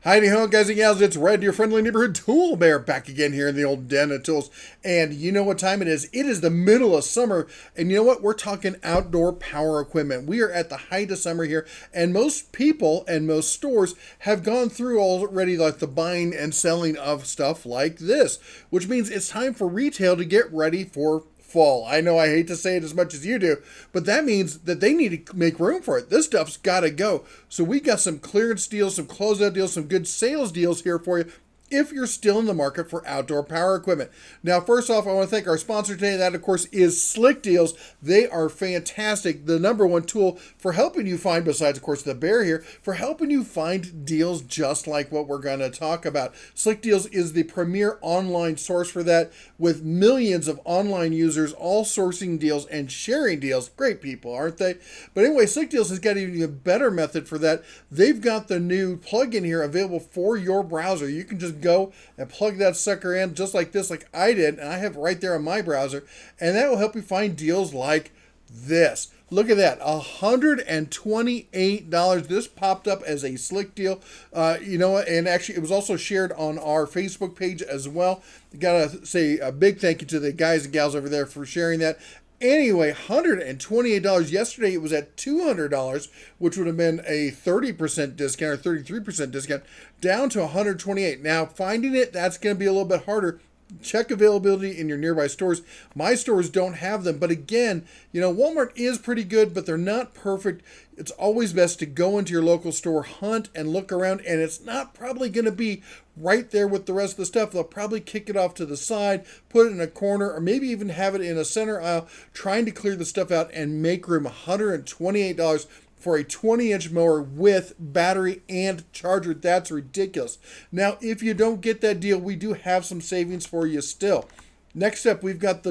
Heidi ho, guys and gals, it's Red, your friendly neighborhood tool bear, back again here in the old den of tools. And you know what time it is? It is the middle of summer, and you know what? We're talking outdoor power equipment. We are at the height of summer here, and most people and most stores have gone through already like the buying and selling of stuff like this, which means it's time for retail to get ready for fall. I know I hate to say it as much as you do, but that means that they need to make room for it. This stuff's got to go. So we got some clearance deals, some closeout deals, some good sales deals here for you if you're still in the market for outdoor power equipment. Now, first off, I want to thank our sponsor today. That, of course, is Slickdeals. They are fantastic. The number one tool for helping you find, besides, of course, the bear here, for helping you find deals just like what we're going to talk about. Slickdeals is the premier online source for that, with millions of online users all sourcing deals and sharing deals. Great people, aren't they? But anyway, Slickdeals has got even a better method for that. They've got the new plugin here available for your browser. You can just go and plug that sucker in just like this, like I did, and I have it right there on my browser, and that will help you find deals like this. Look at that, $128. This popped up as a slick deal, and actually it was also shared on our Facebook page as well. Gotta say a big thank you to the guys and gals over there for sharing that. Anyway, $128. Yesterday it was at $200, which would have been a 30% discount or 33% discount, down to $128. Now, finding it, that's going to be a little bit harder. Check availability in your nearby stores. My stores don't have them, but again, Walmart is pretty good, but they're not perfect. It's always best to go into your local store, hunt and look around, and it's not probably going to be right there with the rest of the stuff. They'll probably kick it off to the side, put it in a corner, or maybe even have it in a center aisle, trying to clear the stuff out and make room. $128 for a 20-inch mower with battery and charger. That's ridiculous. Now, if you don't get that deal, we do have some savings for you still. Next up, we've got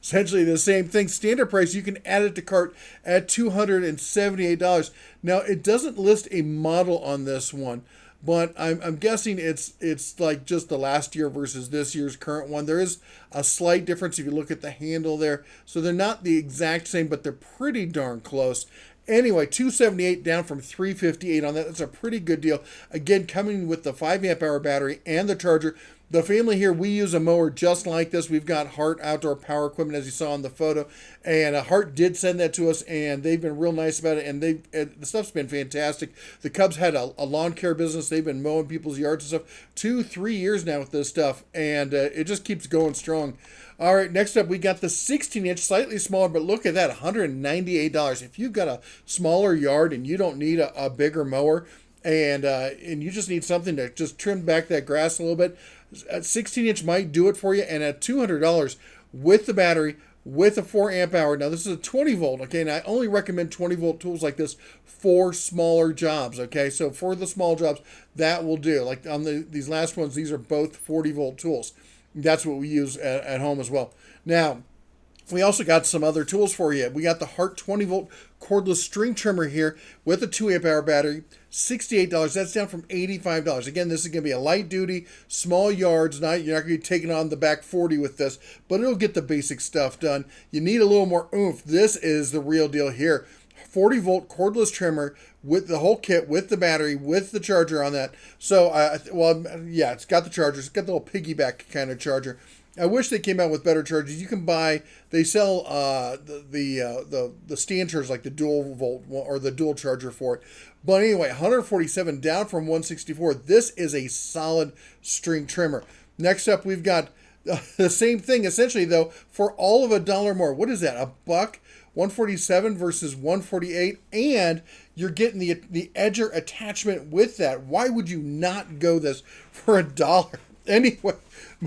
essentially the same thing. Standard price, you can add it to cart at $278. Now, it doesn't list a model on this one, but I'm guessing it's like just the last year versus this year's current one. There is a slight difference if you look at the handle there. So they're not the exact same, but they're pretty darn close. Anyway, $278 down from $358 on that. That's a pretty good deal. Again, coming with the 5 amp hour battery and the charger. The family here, we use a mower just like this. We've got Hart outdoor power equipment, as you saw in the photo. And Hart did send that to us, and they've been real nice about it. And the stuff's been fantastic. The Cubs had a lawn care business. They've been mowing people's yards and stuff 2-3 years now with this stuff. And it just keeps going strong. All right, next up, we got the 16-inch, slightly smaller, but look at that, $198. If you've got a smaller yard and you don't need a bigger mower, and you just need something to just trim back that grass a little bit, a 16-inch might do it for you. And at $200 with the battery, with a 4 amp hour. Now, this is a 20 volt, okay? And I only recommend 20 volt tools like this for smaller jobs, okay? So for the small jobs, that will do. Like on these last ones, these are both 40 volt tools. That's what we use at home as well. Now, we also got some other tools for you. We got the Hart 20 volt cordless string trimmer here with a 2 amp hour battery, $68. That's down from $85. Again, this is going to be a light duty, small yards. You're not going to be taking on the back 40 with this, but it'll get the basic stuff done. You need a little more oomph. This is the real deal here. 40 volt cordless trimmer with the whole kit, with the battery, with the charger on that. So, it's got the charger. It's got the little piggyback kind of charger. I wish they came out with better chargers. You can buy, they sell the stand chargers, like the dual volt or the dual charger for it. But anyway, $147 down from $164. This is a solid string trimmer. Next up, we've got the same thing essentially though for all of $1 more. What is that? A buck? $147 versus $148, and you're getting the edger attachment with that. Why would you not go this for $1? Anyway,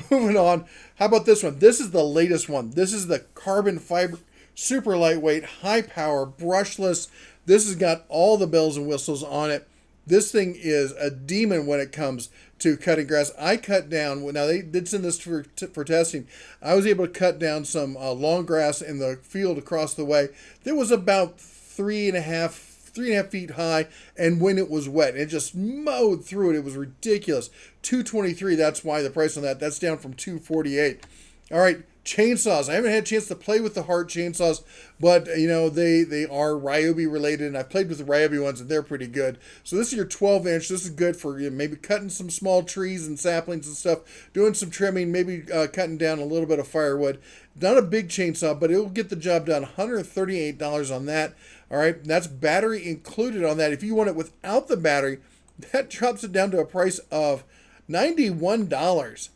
moving on. How about this one? This is the latest one. This is the carbon fiber, super lightweight, high power, brushless. This has got all the bells and whistles on it. This thing is a demon when it comes to cutting grass. I cut down, now they did send this for testing. I was able to cut down some long grass in the field across the way. There was about 3.5 feet high, and when it was wet, it just mowed through it. It was ridiculous. $223, that's why the price on that's down from $248. All right, Chainsaws. I haven't had a chance to play with the Hart chainsaws, but you know they are Ryobi related, and I've played with the Ryobi ones, and they're pretty good. So this is your 12-inch. This is good for maybe cutting some small trees and saplings and stuff, doing some trimming, maybe cutting down a little bit of firewood. Not a big chainsaw, but it will get the job done. $138 on that. All right, that's battery included on that. If you want it without the battery, that drops it down to a price of $91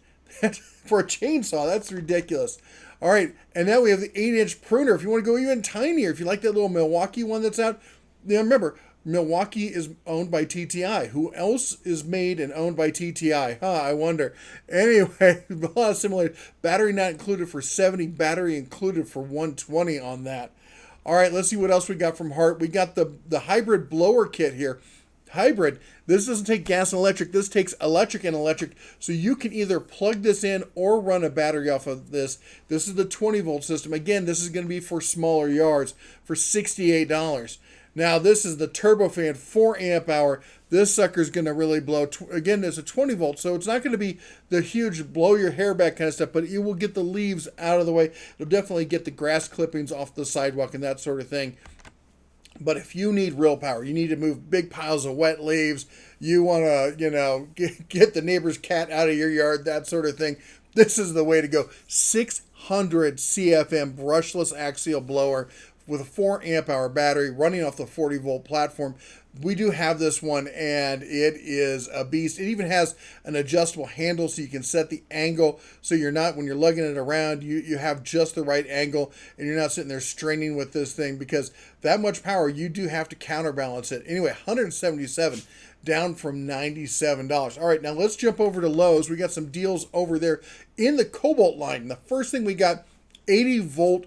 for a chainsaw. That's ridiculous. All right, and now we have the 8-inch pruner. If you want to go even tinier, if you like that little Milwaukee one that's out, now remember, Milwaukee is owned by TTI. Who else is made and owned by TTI? I wonder. Anyway, a lot of similar. Battery not included for 70, battery included for 120 on that. All right, let's see what else we got from Hart. We got the hybrid blower kit here. Hybrid. This doesn't take gas and electric. This takes electric and electric. So you can either plug this in or run a battery off of this. This is the 20-volt system. Again, this is going to be for smaller yards for $68. Now, this is the turbofan 4 amp hour. This sucker's going to really blow. Again, it's a 20 volt, so it's not going to be the huge blow your hair back kind of stuff, but it will get the leaves out of the way. It'll definitely get the grass clippings off the sidewalk and that sort of thing. But if you need real power, you need to move big piles of wet leaves, you want to, get the neighbor's cat out of your yard, that sort of thing, this is the way to go. 600 CFM brushless axial blower with a 4 amp hour battery running off the 40 volt platform. We do have this one, and it is a beast. It even has an adjustable handle so you can set the angle so you're not, when you're lugging it around, you have just the right angle and you're not sitting there straining with this thing, because that much power, you do have to counterbalance it. Anyway, $177 down from $97. All right, now let's jump over to Lowe's. We got some deals over there in the Cobalt line. The first thing we got, 80 volt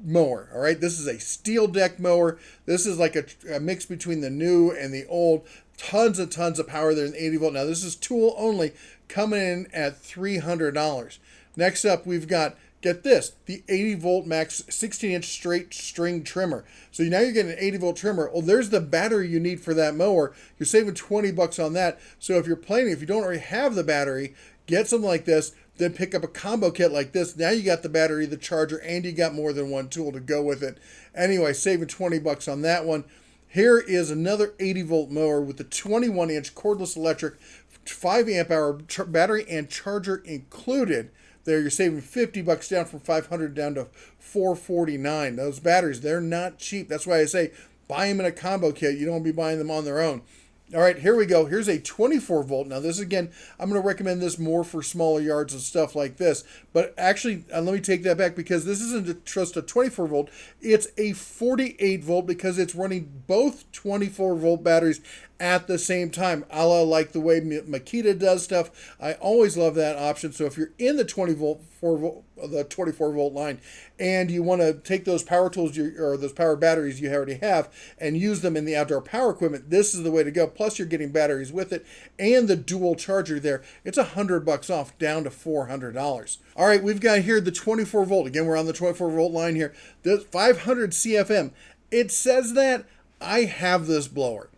mower. All right, this is a steel deck mower. This is like a mix between the new and the old. Tons of power there in 80 volt. Now this is tool only, coming in at $300. Next up, we've got, get this, the 80 volt max 16-inch straight string trimmer. So now you're getting an 80 volt trimmer. Well, there's the battery you need for that mower. You're saving $20 on that. So if you're planning, if you don't already have the battery, get something like this. Then pick up a combo kit like this. Now you got the battery, the charger, and you got more than one tool to go with it. Anyway, saving $20 on that one. Here is another 80 volt mower with the 21-inch cordless electric, 5 amp hour battery and charger included. There you're saving $50 down from $500 down to $449. Those batteries, they're not cheap. That's why I say buy them in a combo kit. You don't want to be buying them on their own. All right, here we go. Here's a 24 volt. Now this, again, I'm going to recommend this more for smaller yards and stuff like this. But actually, let me take that back, because this isn't just a 24 volt. It's a 48 volt because it's running both 24 volt batteries at the same time, a la like the way Makita does stuff. I always love that option. So if you're in the 24 volt line and you want to take those power tools or those power batteries you already have and use them in the outdoor power equipment, this is the way to go. Plus you're getting batteries with it and the dual charger there. It's $100 off, down to $400. All right, we've got here the 24 volt. Again, we're on the 24 volt line here. The 500 CFM. It says that. I have this blower.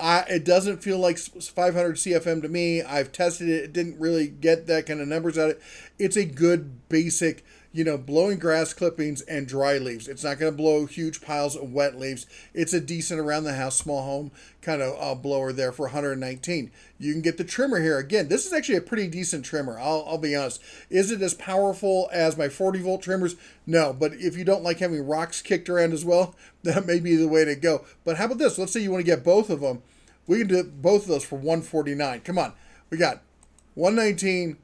It doesn't feel like 500 CFM to me. I've tested it. It didn't really get that kind of numbers out of it. It's a good basic, blowing grass clippings and dry leaves. It's not going to blow huge piles of wet leaves. It's a decent around the house, small home kind of blower there for $119. You can get the trimmer here. Again, this is actually a pretty decent trimmer. I'll be honest. Is it as powerful as my 40 volt trimmers? No, but if you don't like having rocks kicked around as well, that may be the way to go. But how about this? Let's say you want to get both of them. We can do both of those for $149. Come on. We got $119,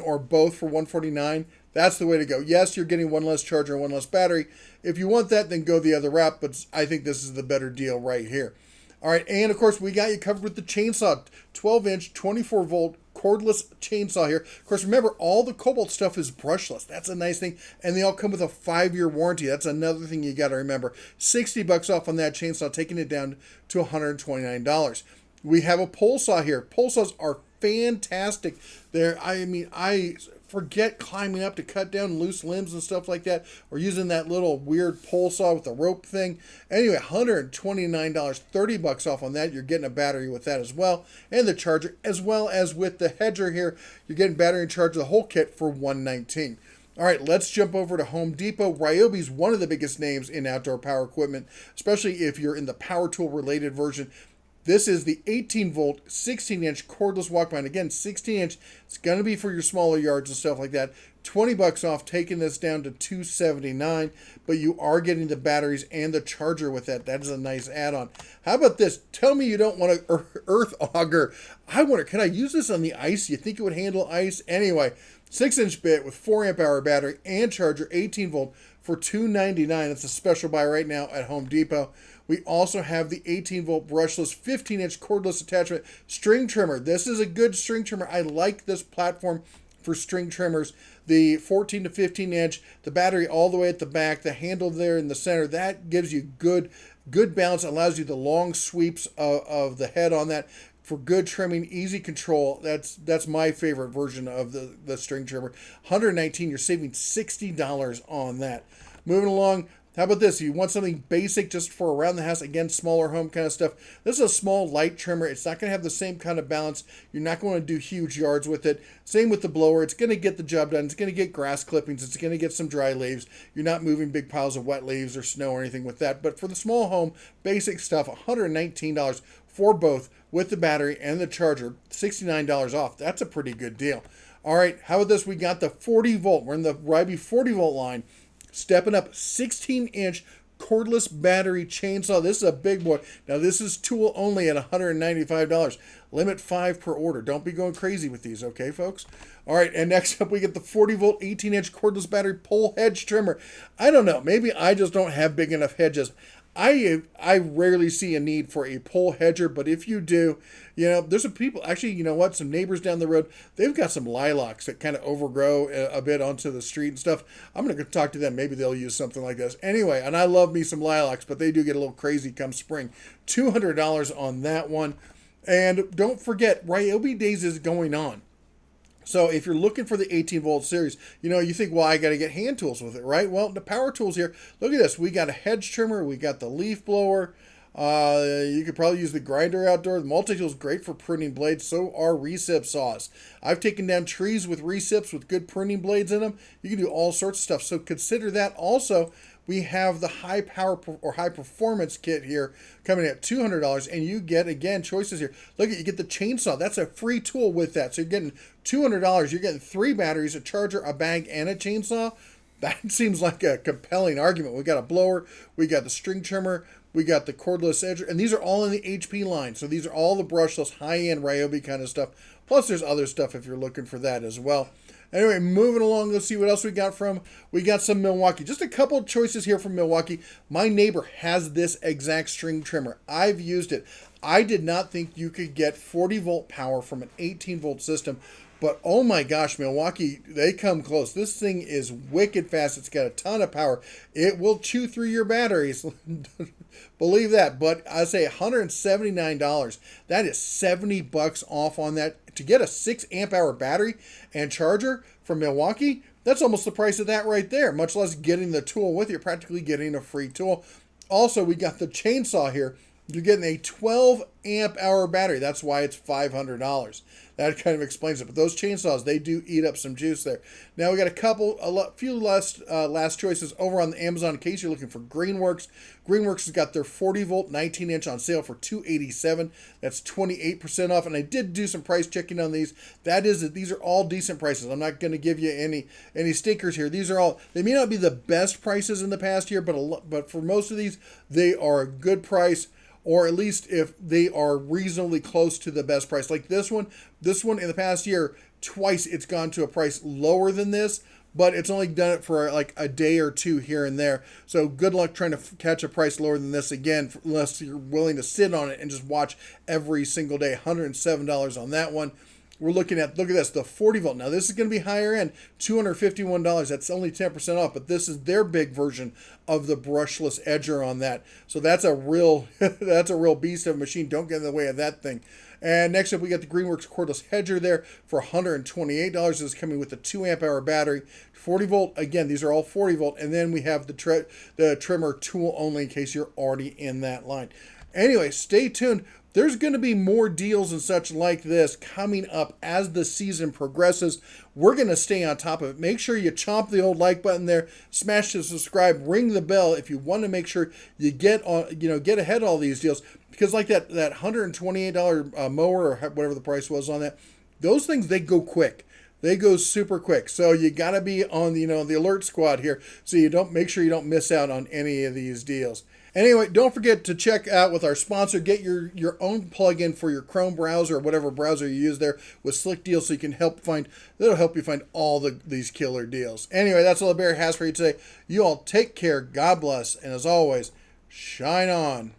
or both for $149. That's the way to go. Yes, you're getting one less charger and one less battery. If you want that, then go the other route, but I think this is the better deal right here. All right, and of course, we got you covered with the chainsaw. 12-inch, 24-volt cordless chainsaw here. Of course, remember, all the Cobalt stuff is brushless. That's a nice thing. And they all come with a 5-year warranty. That's another thing you got to remember. $60 off on that chainsaw, taking it down to $129. We have a pole saw here. Pole saws are fantastic. I forget climbing up to cut down loose limbs and stuff like that, or using that little weird pole saw with the rope thing. Anyway, $129, $30 off on that. You're getting a battery with that as well, and the charger, as well as with the hedger here. You're getting battery and charger, the whole kit for $119. All right, let's jump over to Home Depot. Ryobi is one of the biggest names in outdoor power equipment, especially if you're in the power tool related version. This is the 18 volt, 16 inch cordless Walkman. Again, 16 inch. It's going to be for your smaller yards and stuff like that. $20 off, taking this down to $279, but you are getting the batteries and the charger with that. That is a nice add-on. How about this? Tell me you don't want an earth auger. I wonder, can I use this on the ice? You think it would handle ice? Anyway, 6-inch bit with 4 amp hour battery and charger, 18 volt for $299. That's a special buy right now at Home Depot. We also have the 18 volt brushless 15-inch cordless attachment string trimmer. This is a good string trimmer. I like this platform for string trimmers. The 14 to 15 inch, the battery all the way at the back, the handle there in the center, that gives you good balance, allows you the long sweeps of the head on that for good trimming, easy control. That's my favorite version of the string trimmer. $119, you're saving $60 on that. Moving along, how about this? You want something basic just for around the house, again, smaller home kind of stuff. This is a small light trimmer. It's not going to have the same kind of balance. You're not going to do huge yards with it. Same with the blower. It's going to get the job done. It's going to get grass clippings. It's going to get some dry leaves. You're not moving big piles of wet leaves or snow or anything with that. But for the small home, basic stuff, $119 for both with the battery and the charger, $69 off. That's a pretty good deal. All right, how about this? We got the 40 volt. We're in the Ryobi 40 volt line. Stepping up, 16-inch cordless battery chainsaw. This is a big boy. Now, this is tool only at $195. Limit 5 per order. Don't be going crazy with these, okay, folks? All right, and next up, we get the 40-volt, 18-inch cordless battery pole hedge trimmer. I don't know. Maybe I just don't have big enough hedges. I rarely see a need for a pole hedger, but if you do, there's some people, actually, you know what, some neighbors down the road, they've got some lilacs that kind of overgrow a bit onto the street and stuff. I'm going to talk to them. Maybe they'll use something like this. Anyway, and I love me some lilacs, but they do get a little crazy come spring. $200 on that one. And don't forget, Ryobi Days is going on. So if you're looking for the 18 volt series, you think, well, I got to get hand tools with it, right? Well, the power tools here, look at this. We got a hedge trimmer. We got the leaf blower. You could probably use the grinder outdoor. The multi-tool is great for pruning blades. So are recip saws. I've taken down trees with recips with good pruning blades in them. You can do all sorts of stuff. So consider that. Also, we have the high power or high performance kit here coming at $200, and you get, again, choices here. Look, you get the chainsaw. That's a free tool with that. So you're getting $200. You're getting 3 batteries, a charger, a bag, and a chainsaw. That seems like a compelling argument. We got a blower, we got the string trimmer, we got the cordless edger, and these are all in the HP line. So these are all the brushless, high-end Ryobi kind of stuff. Plus, there's other stuff if you're looking for that as well. Anyway, moving along, let's see what else we got from. We got some Milwaukee. Just a couple choices here from Milwaukee. My neighbor has this exact string trimmer. I've used it. I did not think you could get 40 volt power from an 18 volt system. But oh my gosh, Milwaukee, they come close. This thing is wicked fast. It's got a ton of power. It will chew through your batteries. Believe that. But I say $179. That is $70 off on that. To get a 6 amp hour battery and charger from Milwaukee, that's almost the price of that right there. Much less getting the tool with you. You're practically getting a free tool. Also, we got the chainsaw here. You're getting a 12 amp hour battery. That's why it's $500. That kind of explains it. But those chainsaws, they do eat up some juice there. Now we got a few last choices over on the Amazon in case you're looking for Greenworks. Greenworks has got their 40 volt 19 inch on sale for $287. That's 28% off. And I did do some price checking on these. These are all decent prices. I'm not going to give you any stinkers here. These are all, they may not be the best prices in the past year, but for most of these, they are a good price. Or at least if they are reasonably close to the best price. Like this one in the past year, twice it's gone to a price lower than this, but it's only done it for like a day or two here and there. So good luck trying to catch a price lower than this again, unless you're willing to sit on it and just watch every single day. $107 on that one. We're looking at, look at this, the 40 volt. Now this is going to be higher end, $251. That's only 10% off, but this is their big version of the brushless edger on that. So that's a real beast of a machine. Don't get in the way of that thing. And next up, we got the Greenworks cordless hedger there for $128. This is coming with a 2 amp hour battery, 40 volt. Again, these are all 40 volt. And then we have the trimmer tool only in case you're already in that line. Anyway, stay tuned. There's going to be more deals and such like this coming up as the season progresses. We're going to stay on top of it. Make sure you chomp the old like button there, smash the subscribe, ring the bell if you want to make sure you get on, get ahead of all these deals. Because like that $128 mower or whatever the price was on that, those things, they go quick. They go super quick. So you got to be on the alert squad here so you don't make sure you don't miss out on any of these deals. Anyway, don't forget to check out with our sponsor. Get your own plugin for your Chrome browser or whatever browser you use there with Slickdeals, so you can that'll help you find all these killer deals. Anyway, that's all the Bear has for you today. You all take care. God bless. And as always, shine on.